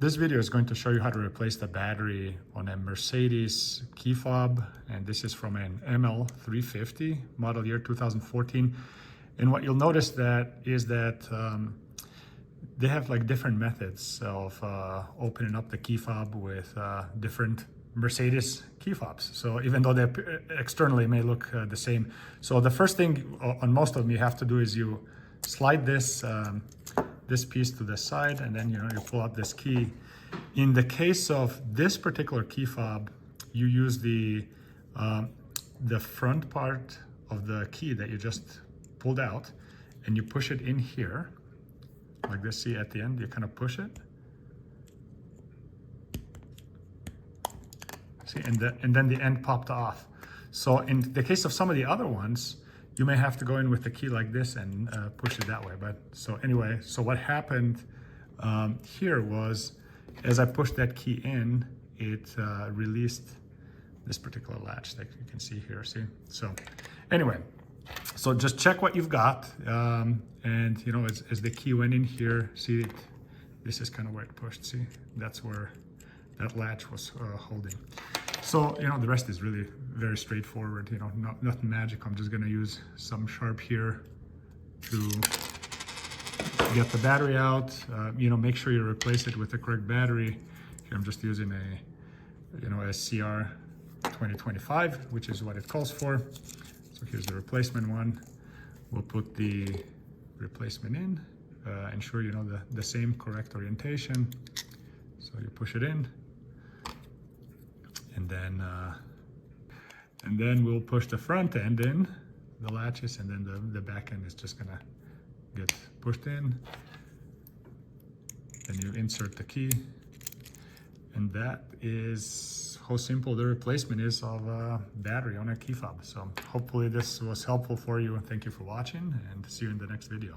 This video is going to show you how to replace the battery on a Mercedes Keyfob, and this is from an ML350 model year 2014. And what you'll notice is that they have like different methods of opening up the Keyfob with different Mercedes Keyfobs. So even though they externally may look the same. So the first thing on most of them you have to do is you slide this piece to the side, and then you pull out this key. In the case of this particular Keyfob, you use the front part of the key that you just pulled out, and you push it in here like this. See, at the end you kind of push it. See, and then the end popped off. So in the case of some of the other ones, you may have to go in with the key like this and push it that way. But so anyway, so what happened here was, as I pushed that key in, it released this particular latch that you can see here. See, so anyway, so just check what you've got, and as the key went in here, see, this is kind of where it pushed. See, that's where that latch was holding. So the rest is really very straightforward. Nothing magic. I'm just going to use some sharp here to get the battery out. Make sure you replace it with the correct battery. Here I'm just using a CR 2025, which is what it calls for. So here's the replacement one. We'll put the replacement in. Ensure the same correct orientation. So you push it in. And then we'll push the front end in, the latches, and then the back end is just gonna get pushed in. Then you insert the key, and that is how simple the replacement is of a battery on a Keyfob. So hopefully this was helpful for you, and thank you for watching, and see you in the next video.